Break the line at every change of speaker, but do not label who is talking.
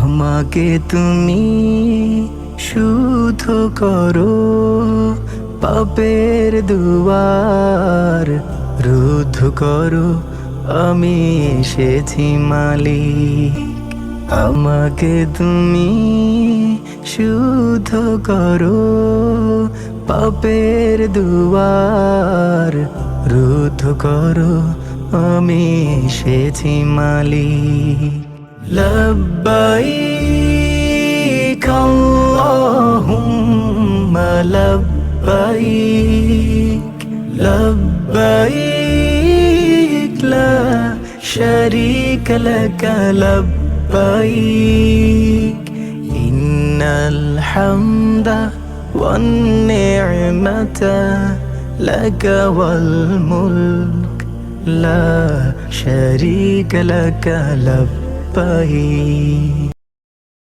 আমাকে তুমি শুদ্ধ করো, পাপের দুয়ার রুদ্ধ করো, আমি এসেছি মালিক। আমাকে তুমি শুদ্ধ করো, পাপের দুয়ার রুদ্ধ করো, আমি এসেছি মালিক। লব্বাইক আল্লাহুম্মা লব্বাইক, লব্বাইক লা শারীকা লাক লব্বাইক, ইন্নাল হামদা ওয়ান নি'মাতা লাকা ওয়াল মুলক লা শারীকা লাক লব্বাইক।